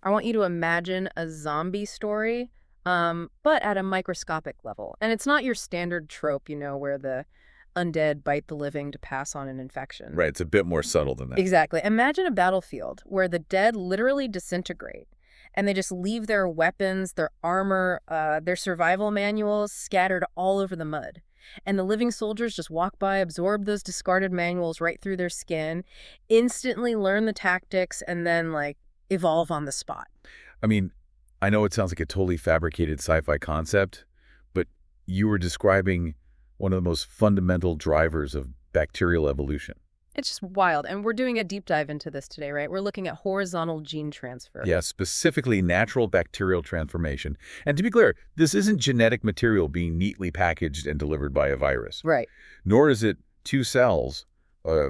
I want you to imagine a zombie story, but at a microscopic level. And it's not your standard trope, where the undead bite the living to pass on an infection. Right, it's a bit more subtle than that. Exactly. Imagine a battlefield where the dead literally disintegrate and they just leave their weapons, their armor, their survival manuals scattered all over the mud. And the living soldiers just walk by, absorb those discarded manuals right through their skin, instantly learn the tactics, and then, evolve on the spot. I mean, I know it sounds like a totally fabricated sci-fi concept, but you were describing one of the most fundamental drivers of bacterial evolution. It's just wild. And we're doing a deep dive into this today, right? We're looking at horizontal gene transfer. Yeah, specifically natural bacterial transformation. And to be clear, this isn't genetic material being neatly packaged and delivered by a virus. Right. Nor is it two cells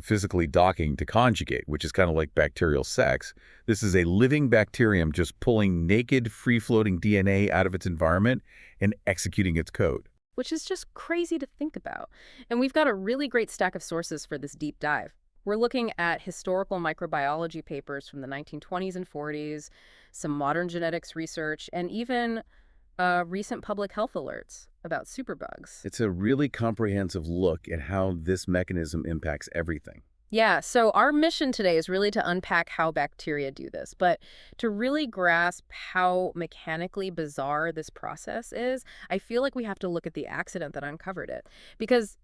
physically docking to conjugate, which is kind of like bacterial sex. This is a living bacterium just pulling naked, free-floating DNA out of its environment and executing its code. Which is just crazy to think about. And we've got a really great stack of sources for this deep dive. We're looking at historical microbiology papers from the 1920s and 40s, some modern genetics research, and even recent public health alerts about superbugs. It's a really comprehensive look at how this mechanism impacts everything. Yeah, so our mission today is really to unpack how bacteria do this, but to really grasp how mechanically bizarre this process is, I feel like we have to look at the accident that uncovered it. Because,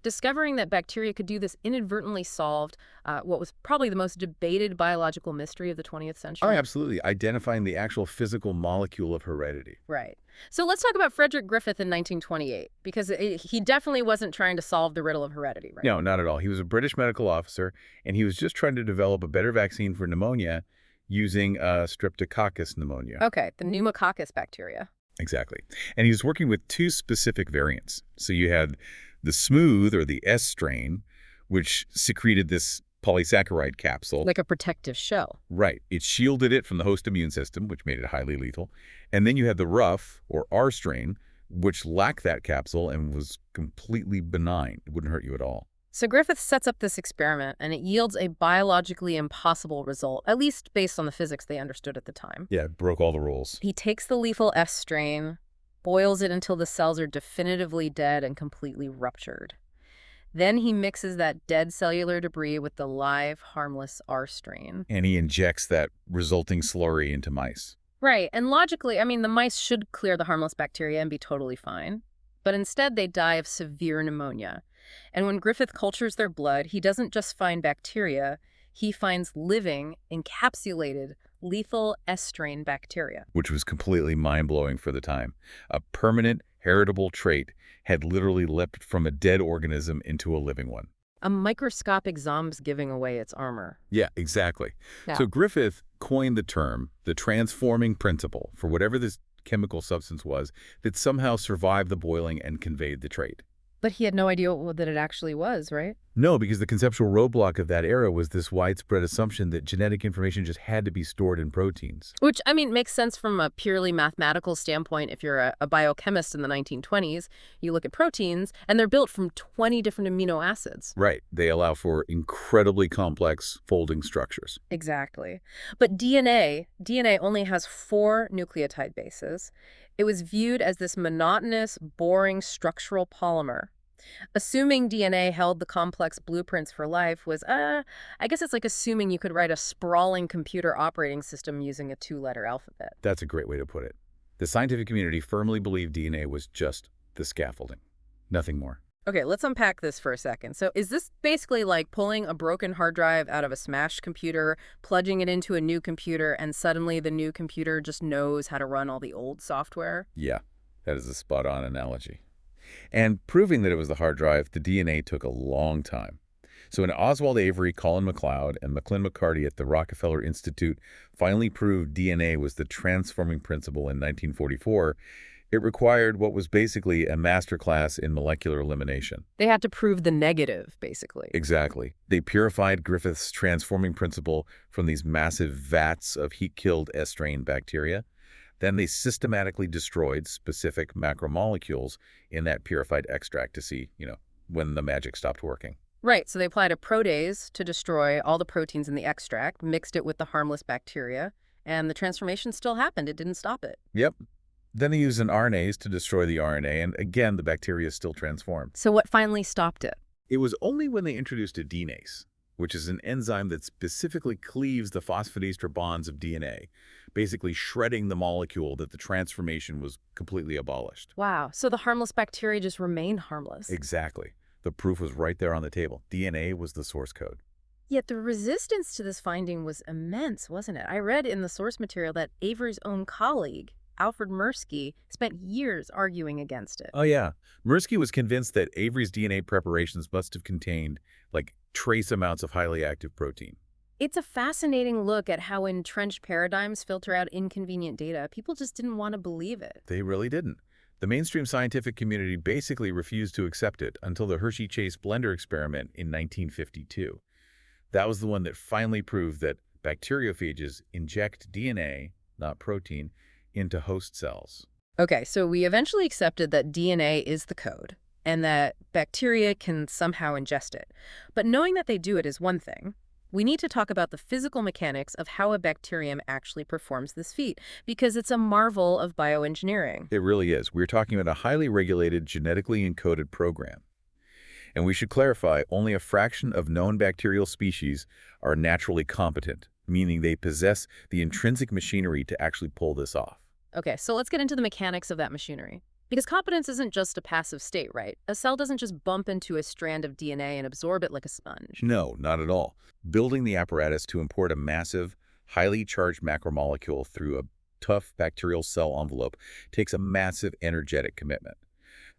discovering that bacteria could do this inadvertently solved what was probably the most debated biological mystery of the 20th century. Oh, absolutely. Identifying the actual physical molecule of heredity. Right. So let's talk about Frederick Griffith in 1928, because he definitely wasn't trying to solve the riddle of heredity, right? No, not at all. He was a British medical officer, and he was just trying to develop a better vaccine for pneumonia using Streptococcus pneumonia. Okay, the pneumococcus bacteria. Exactly. And he was working with two specific variants. So you had the smooth, or the S strain, which secreted this polysaccharide capsule. Like a protective shell. Right. It shielded it from the host immune system, which made it highly lethal. And then you had the rough, or R strain, which lacked that capsule and was completely benign. It wouldn't hurt you at all. So Griffith sets up this experiment, and it yields a biologically impossible result, at least based on the physics they understood at the time. Yeah, it broke all the rules. He takes the lethal S strain, boils it until the cells are definitively dead and completely ruptured. Then he mixes that dead cellular debris with the live, harmless R strain. And he injects that resulting slurry into mice. Right, and logically, the mice should clear the harmless bacteria and be totally fine. But instead, they die of severe pneumonia. And when Griffith cultures their blood, he doesn't just find bacteria, he finds living, encapsulated, lethal S-strain bacteria. Which was completely mind-blowing for the time. A permanent, heritable trait had literally leapt from a dead organism into a living one. A microscopic zombie giving away its armor. Yeah, exactly. Yeah. So Griffith coined the term, the transforming principle, for whatever this chemical substance was that somehow survived the boiling and conveyed the trait. But he had no idea that it actually was, right? No, because the conceptual roadblock of that era was this widespread assumption that genetic information just had to be stored in proteins. Which, makes sense from a purely mathematical standpoint. If you're a biochemist in the 1920s, you look at proteins, and they're built from 20 different amino acids. Right. They allow for incredibly complex folding structures. Exactly. But DNA only has 4 nucleotide bases. It was viewed as this monotonous, boring structural polymer. Assuming DNA held the complex blueprints for life was, I guess it's like assuming you could write a sprawling computer operating system using a 2-letter alphabet. That's a great way to put it. The scientific community firmly believed DNA was just the scaffolding, nothing more. Okay, let's unpack this for a second. So is this basically like pulling a broken hard drive out of a smashed computer, plugging it into a new computer, and suddenly the new computer just knows how to run all the old software? Yeah, that is a spot-on analogy. And proving that it was the hard drive, the DNA took a long time. So when Oswald Avery, Colin MacLeod, and Maclean McCarty at the Rockefeller Institute finally proved DNA was the transforming principle in 1944, it required what was basically a masterclass in molecular elimination. They had to prove the negative, basically. Exactly. They purified Griffith's transforming principle from these massive vats of heat-killed S-strain bacteria. Then they systematically destroyed specific macromolecules in that purified extract to see, when the magic stopped working. Right, so they applied a protease to destroy all the proteins in the extract, mixed it with the harmless bacteria, And the transformation still happened. It didn't stop it. Yep. Then they use an RNase to destroy the RNA, and again, the bacteria is still transformed. So what finally stopped it? It was only when they introduced a DNase, which is an enzyme that specifically cleaves the phosphodiester bonds of DNA, basically shredding the molecule, that the transformation was completely abolished. Wow. So the harmless bacteria just remain harmless. Exactly. The proof was right there on the table. DNA was the source code. Yet the resistance to this finding was immense, wasn't it? I read in the source material that Avery's own colleague, Alfred Mirsky, spent years arguing against it. Oh, yeah. Mirsky was convinced that Avery's DNA preparations must have contained, like, trace amounts of highly active protein. It's a fascinating look at how entrenched paradigms filter out inconvenient data. People just didn't want to believe it. They really didn't. The mainstream scientific community basically refused to accept it until the Hershey-Chase blender experiment in 1952. That was the one that finally proved that bacteriophages inject DNA, not protein, into host cells. Okay, so we eventually accepted that DNA is the code and that bacteria can somehow ingest it. But knowing that they do it is one thing. We need to talk about the physical mechanics of how a bacterium actually performs this feat, because it's a marvel of bioengineering. It really is. We're talking about a highly regulated, genetically encoded program. And we should clarify, only a fraction of known bacterial species are naturally competent, meaning they possess the intrinsic machinery to actually pull this off. Okay, so let's get into the mechanics of that machinery. Because competence isn't just a passive state, right? A cell doesn't just bump into a strand of DNA and absorb it like a sponge. No, not at all. Building the apparatus to import a massive, highly charged macromolecule through a tough bacterial cell envelope takes a massive energetic commitment.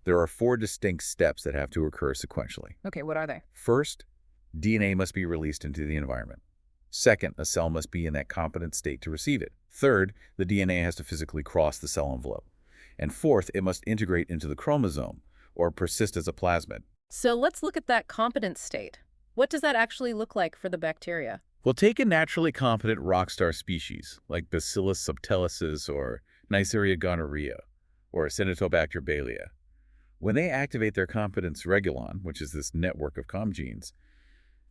There are 4 distinct steps that have to occur sequentially. Okay, what are they? First, DNA must be released into the environment. Second, a cell must be in that competent state to receive it. Third, the DNA has to physically cross the cell envelope. And fourth, it must integrate into the chromosome or persist as a plasmid. So let's look at that competent state. What does that actually look like for the bacteria? Well, take a naturally competent rockstar species like Bacillus subtilis or Neisseria gonorrhea or Acinetobacter baelia. When they activate their competence regulon, which is this network of COM genes,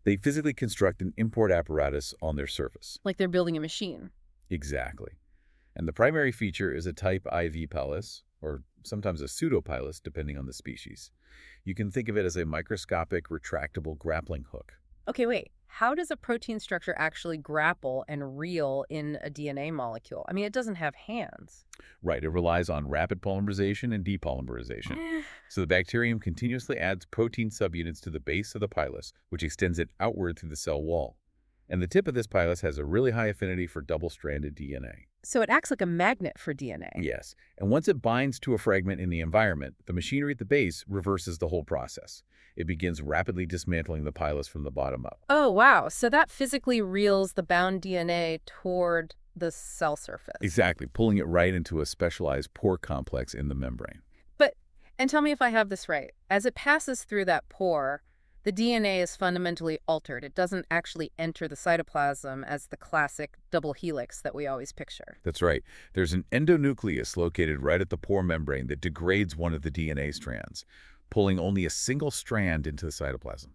they physically construct an import apparatus on their surface. Like they're building a machine. Exactly. And the primary feature is a type IV pilus, or sometimes a pseudopilus, depending on the species. You can think of it as a microscopic, retractable grappling hook. Okay, wait. How does a protein structure actually grapple and reel in a DNA molecule? I mean, it doesn't have hands. Right, it relies on rapid polymerization and depolymerization. So the bacterium continuously adds protein subunits to the base of the pilus, which extends it outward through the cell wall. And the tip of this pilus has a really high affinity for double-stranded DNA. So it acts like a magnet for DNA. Yes, and once it binds to a fragment in the environment, the machinery at the base reverses the whole process. It begins rapidly dismantling the pilus from the bottom up. Oh, wow. So that physically reels the bound DNA toward the cell surface. Exactly, pulling it right into a specialized pore complex in the membrane. And tell me if I have this right. As it passes through that pore, the DNA is fundamentally altered. It doesn't actually enter the cytoplasm as the classic double helix that we always picture. That's right. There's an endonucleus located right at the pore membrane that degrades one of the DNA strands, pulling only a single strand into the cytoplasm.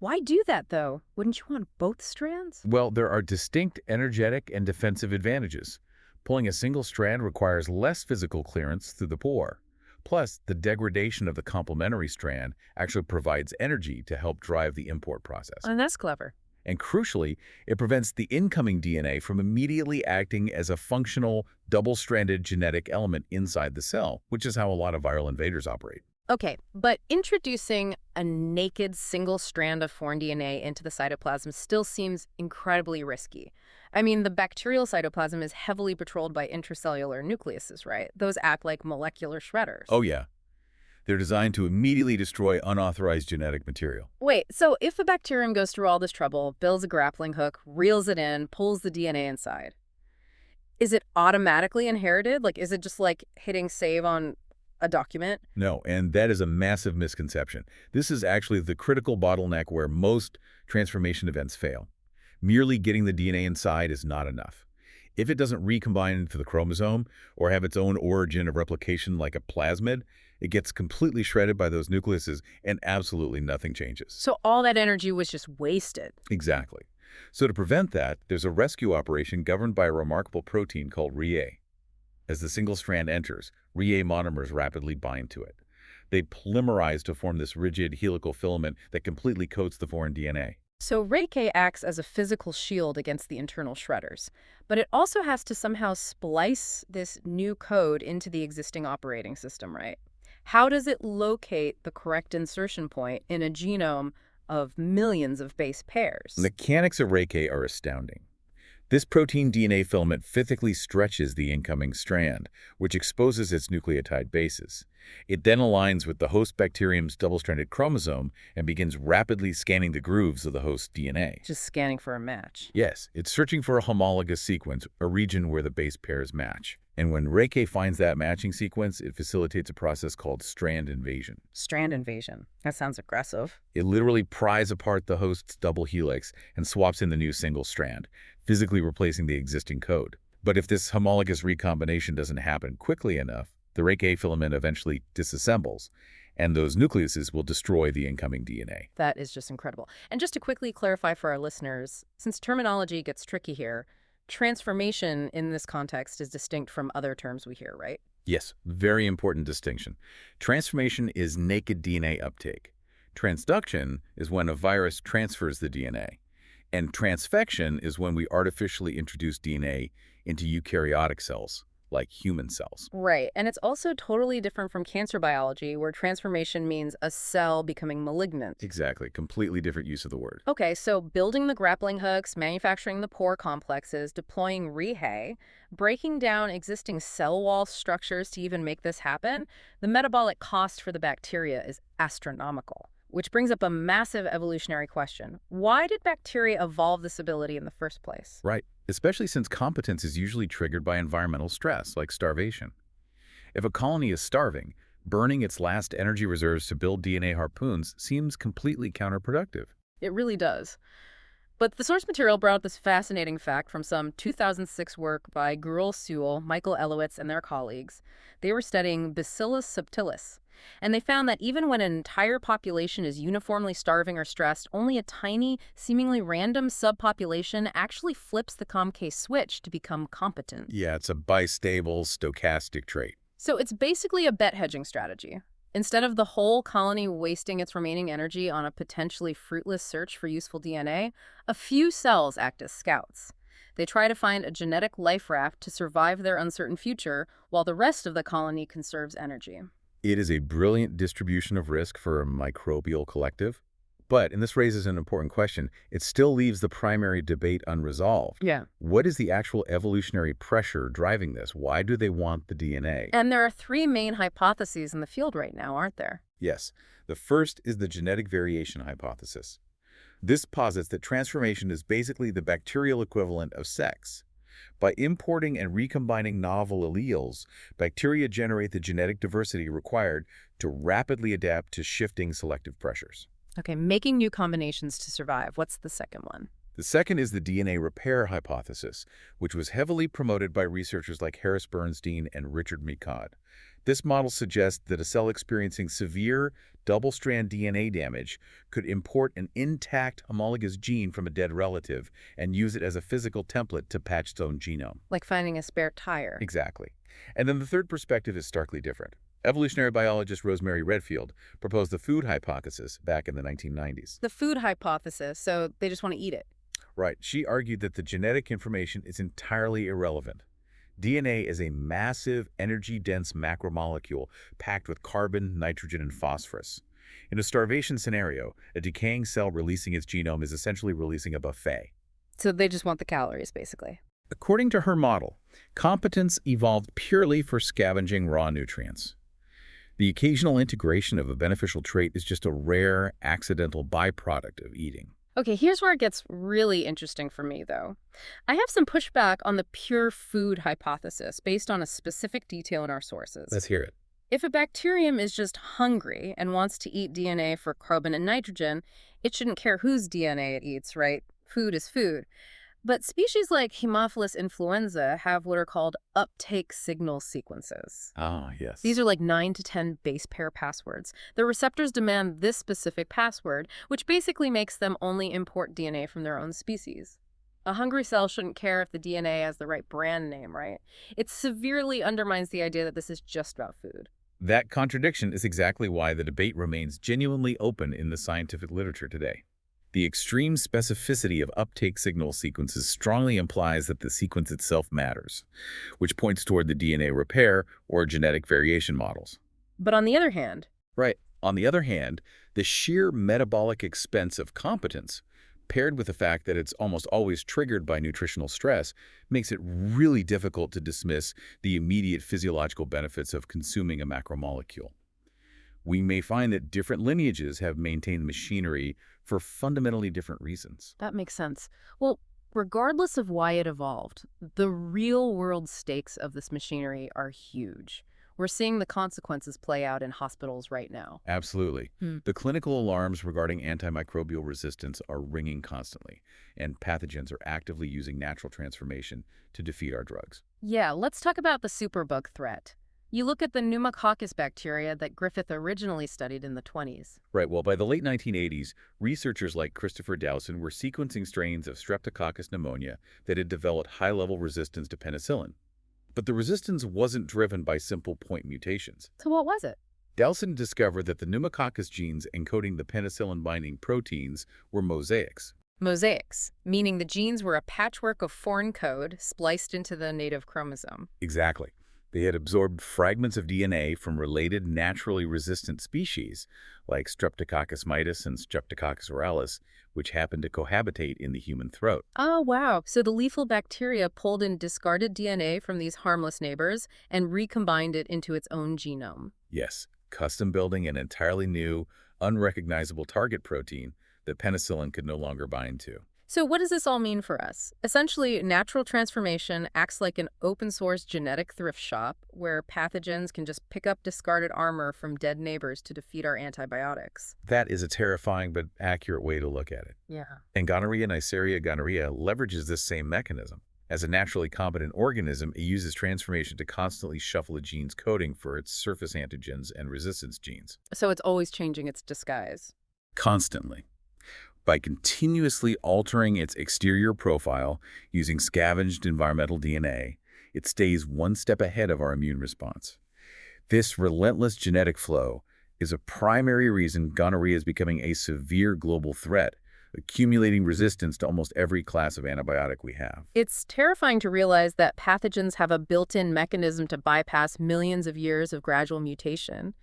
Why do that, though? Wouldn't you want both strands? Well, there are distinct energetic and defensive advantages. Pulling a single strand requires less physical clearance through the pore. Plus, the degradation of the complementary strand actually provides energy to help drive the import process. And that's clever. And crucially, it prevents the incoming DNA from immediately acting as a functional, double-stranded genetic element inside the cell, which is how a lot of viral invaders operate. Okay, but introducing a naked single strand of foreign DNA into the cytoplasm still seems incredibly risky. I mean, the bacterial cytoplasm is heavily patrolled by intracellular nucleuses, right? Those act like molecular shredders. Oh, yeah. They're designed to immediately destroy unauthorized genetic material. Wait, so if a bacterium goes through all this trouble, builds a grappling hook, reels it in, pulls the DNA inside, is it automatically inherited? Like, is it just like hitting save on a document? No, and that is a massive misconception. This is actually the critical bottleneck where most transformation events fail. Merely getting the DNA inside is not enough. If it doesn't recombine into the chromosome or have its own origin of replication like a plasmid, it gets completely shredded by those nucleuses and absolutely nothing changes. So all that energy was just wasted. Exactly. So to prevent that, there's a rescue operation governed by a remarkable protein called Re. As the single strand enters, Re monomers rapidly bind to it. They polymerize to form this rigid helical filament that completely coats the foreign DNA. So Reiki acts as a physical shield against the internal shredders, but it also has to somehow splice this new code into the existing operating system, right? How does it locate the correct insertion point in a genome of millions of base The pairs? mechanics of Reiki are astounding. This protein DNA filament physically stretches the incoming strand, which exposes its nucleotide bases. It then aligns with the host bacterium's double-stranded chromosome and begins rapidly scanning the grooves of the host DNA. Just scanning for a match. Yes, it's searching for a homologous sequence, a region where the base pairs match. And when Reiki finds that matching sequence, it facilitates a process called strand invasion. Strand invasion. That sounds aggressive. It literally pries apart the host's double helix and swaps in the new single strand, physically replacing the existing code. But if this homologous recombination doesn't happen quickly enough, the Reiki filament eventually disassembles, and those nucleuses will destroy the incoming DNA. That is just incredible. And just to quickly clarify for our listeners, since terminology gets tricky here, transformation in this context is distinct from other terms we hear, right? Yes, very important distinction. Transformation is naked DNA uptake. Transduction is when a virus transfers the DNA. And transfection is when we artificially introduce DNA into eukaryotic cells, like human cells. Right. And it's also totally different from cancer biology, where transformation means a cell becoming malignant. Exactly, completely different use of the word. Okay, so building the grappling hooks, manufacturing the pore complexes, deploying rehay, breaking down existing cell wall structures to even make this happen, the metabolic cost for the bacteria is astronomical. Which brings up a massive evolutionary question. Why did bacteria evolve this ability in the first place? Right, especially since competence is usually triggered by environmental stress, like starvation. If a colony is starving, burning its last energy reserves to build DNA harpoons seems completely counterproductive. It really does. But the source material brought up this fascinating fact from some 2006 work by Gurul Sewell, Michael Elowitz, and their colleagues. They were studying Bacillus subtilis, and they found that even when an entire population is uniformly starving or stressed, only a tiny, seemingly random subpopulation actually flips the COMK switch to become competent. Yeah, it's a bistable stochastic trait. So it's basically a bet hedging strategy. Instead of the whole colony wasting its remaining energy on a potentially fruitless search for useful DNA, a few cells act as scouts. They try to find a genetic life raft to survive their uncertain future, while the rest of the colony conserves energy. It is a brilliant distribution of risk for a microbial collective. But, and this raises an important question, it still leaves the primary debate unresolved. Yeah. What is the actual evolutionary pressure driving this? Why do they want the DNA? And there are three main hypotheses in the field right now, aren't there? Yes, the first is the genetic variation hypothesis. This posits that transformation is basically the bacterial equivalent of sex. By importing and recombining novel alleles, bacteria generate the genetic diversity required to rapidly adapt to shifting selective pressures. Okay, making new combinations to survive. What's the second one? The second is the DNA repair hypothesis, which was heavily promoted by researchers like Harris Bernstein and Richard Mikod. This model suggests that a cell experiencing severe double-strand DNA damage could import an intact homologous gene from a dead relative and use it as a physical template to patch its own genome. Like finding a spare tire. Exactly. And then the third perspective is starkly different. Evolutionary biologist Rosemary Redfield proposed the food hypothesis back in the 1990s. The food hypothesis, so they just want to eat it. Right. She argued that the genetic information is entirely irrelevant. DNA is a massive, energy-dense macromolecule packed with carbon, nitrogen, and phosphorus. In a starvation scenario, a decaying cell releasing its genome is essentially releasing a buffet. So they just want the calories, basically. According to her model, competence evolved purely for scavenging raw nutrients. The occasional integration of a beneficial trait is just a rare, accidental byproduct of eating. Okay, here's where it gets really interesting for me, though. I have some pushback on the pure food hypothesis based on a specific detail in our sources. Let's hear it. If a bacterium is just hungry and wants to eat DNA for carbon and nitrogen, it shouldn't care whose DNA it eats, right? Food is food. But species like Haemophilus influenza have what are called uptake signal sequences. Ah, These yes. are like 9 to 10 base pair passwords. The receptors demand this specific password, which basically makes them only import DNA from their own species. A hungry cell shouldn't care if the DNA has the right brand name, right? It severely undermines the idea that this is just about food. That contradiction is exactly why the debate remains genuinely open in the scientific literature today. The extreme specificity of uptake signal sequences strongly implies that the sequence itself matters, which points toward the DNA repair or genetic variation models. But on the other hand, Right. On the other hand, the sheer metabolic expense of competence, paired with the fact that it's almost always triggered by nutritional stress, makes it really difficult to dismiss the immediate physiological benefits of consuming a macromolecule. We may find that different lineages have maintained machinery for fundamentally different reasons. that makes sense. Well, regardless of why it evolved, the real world stakes of this machinery are huge. We're seeing the consequences play out in hospitals right now. Absolutely. Hmm. The clinical alarms regarding antimicrobial resistance are ringing constantly, and pathogens are actively using natural transformation to defeat our drugs. Yeah, let's talk about the superbug threat. You look at the pneumococcus bacteria that Griffith originally studied in the 20s. Right, well, by the late 1980s, researchers like Christopher Dowson were sequencing strains of Streptococcus pneumonia that had developed high-level resistance to penicillin. But the resistance wasn't driven by simple point mutations. So what was it? Dowson discovered that the pneumococcus genes encoding the penicillin-binding proteins were mosaics. Mosaics, meaning the genes were a patchwork of foreign code spliced into the native chromosome. Exactly. They had absorbed fragments of DNA from related naturally resistant species, like Streptococcus mitis and Streptococcus orales, which happened to cohabitate in the human throat. Oh, wow. So the lethal bacteria pulled in discarded DNA from these harmless neighbors and recombined it into its own genome. Yes, custom building an entirely new, unrecognizable target protein that penicillin could no longer bind to. So what does this all mean for us? Essentially, natural transformation acts like an open-source genetic thrift shop where pathogens can just pick up discarded armor from dead neighbors to defeat our antibiotics. That is a terrifying but accurate way to look at it. Yeah. And gonorrhea Neisseria gonorrhea leverages this same mechanism. As a naturally competent organism, it uses transformation to constantly shuffle a gene's coding for its surface antigens and resistance genes. So it's always changing its disguise. Constantly. By continuously altering its exterior profile using scavenged environmental DNA, it stays one step ahead of our immune response. This relentless genetic flow is a primary reason gonorrhea is becoming a severe global threat, accumulating resistance to almost every class of antibiotic we have. It's terrifying to realize that pathogens have a built-in mechanism to bypass millions of years of gradual mutation.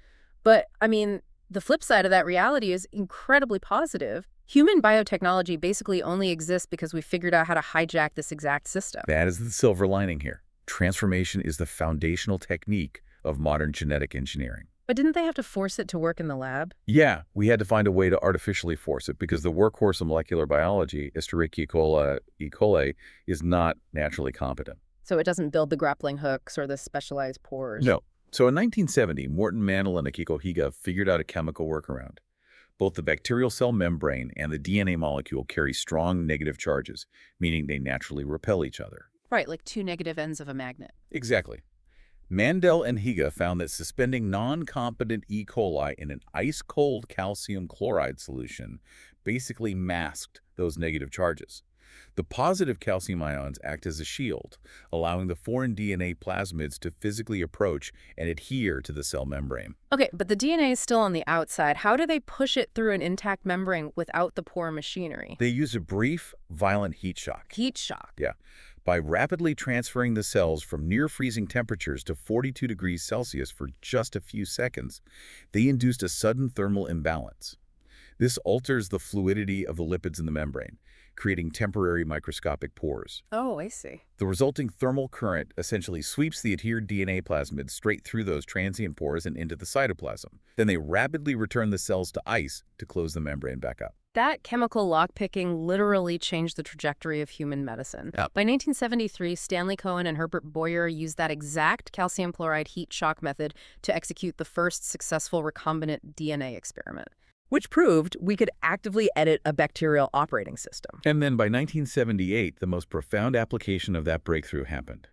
But, I mean, the flip side of that reality is incredibly positive. Human biotechnology basically only exists because we figured out how to hijack this exact system. That is the silver lining here. Transformation is the foundational technique of modern genetic engineering. But didn't they have to force it to work in the lab? Yeah, we had to find a way to artificially force it because the workhorse of molecular biology, Escherichia coli, is not naturally competent. So it doesn't build the grappling hooks or the specialized pores. No. So in 1970, Morton Mandel and Akiko Higa figured out a chemical workaround. Both the bacterial cell membrane and the DNA molecule carry strong negative charges, meaning they naturally repel each other. Right, like two negative ends of a magnet. Exactly. Mandel and Higa found that suspending non-competent E. coli in an ice-cold calcium chloride solution basically masked those negative charges. The positive calcium ions act as a shield, allowing the foreign DNA plasmids to physically approach and adhere to the cell membrane. Okay, but the DNA is still on the outside. How do they push it through an intact membrane without the pore machinery? They use a brief, violent heat shock. Heat shock. Yeah. By rapidly transferring the cells from near-freezing temperatures to 42 degrees Celsius for just a few seconds, they induced a sudden thermal imbalance. This alters the fluidity of the lipids in the membrane, creating temporary microscopic pores. Oh, I see. The resulting thermal current essentially sweeps the adhered DNA plasmids straight through those transient pores and into the cytoplasm. Then they rapidly return the cells to ice to close the membrane back up. That chemical lockpicking literally changed the trajectory of human medicine. Yep. By 1973, Stanley Cohen and Herbert Boyer used that exact calcium chloride heat shock method to execute the first successful recombinant DNA experiment. which proved we could actively edit a bacterial operating system. And then by 1978, the most profound application of that breakthrough happened.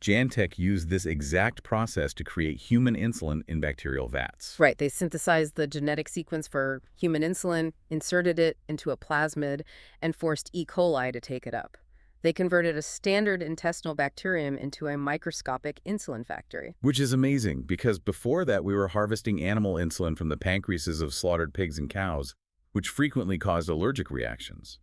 Jantek used this exact process to create human insulin in bacterial vats. Right, they synthesized the genetic sequence for human insulin, inserted it into a plasmid, and forced E. coli to take it up. They converted a standard intestinal bacterium into a microscopic insulin factory. Which is amazing, because before that we were harvesting animal insulin from the pancreases of slaughtered pigs and cows, which frequently caused allergic reactions.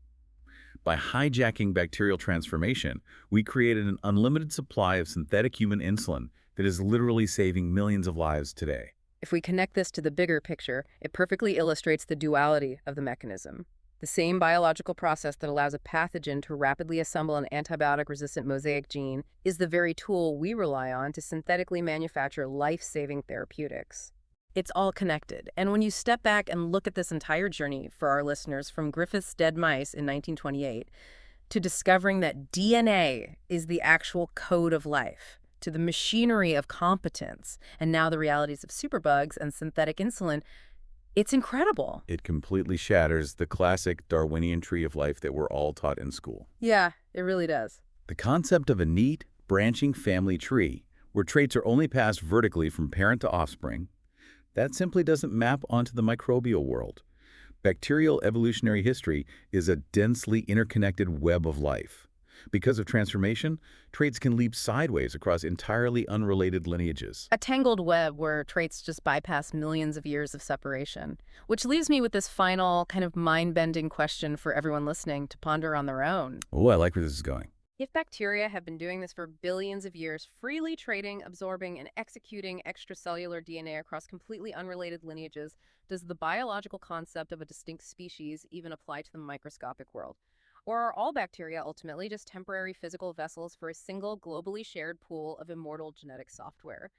By hijacking bacterial transformation, we created an unlimited supply of synthetic human insulin that is literally saving millions of lives today. If we connect this to the bigger picture, it perfectly illustrates the duality of the mechanism. The same biological process that allows a pathogen to rapidly assemble an antibiotic-resistant mosaic gene is the very tool we rely on to synthetically manufacture life-saving therapeutics. It's all connected, and when you step back and look at this entire journey for our listeners, from Griffith's dead mice in 1928 to discovering that DNA is the actual code of life, to the machinery of competence, and now the realities of superbugs and synthetic insulin, it's incredible. It completely shatters the classic Darwinian tree of life that we're all taught in school. Yeah, it really does. The concept of a neat, branching family tree, where traits are only passed vertically from parent to offspring, that simply doesn't map onto the microbial world. Bacterial evolutionary history is a densely interconnected web of life. Because of transformation, traits can leap sideways across entirely unrelated lineages. A tangled web where traits just bypass millions of years of separation. Which leaves me with this final kind of mind-bending question for everyone listening to ponder on their own. Oh, I like where this is going. If bacteria have been doing this for billions of years, freely trading, absorbing, and executing extracellular DNA across completely unrelated lineages, does the biological concept of a distinct species even apply to the microscopic world? Or are all bacteria ultimately just temporary physical vessels for a single globally shared pool of immortal genetic software?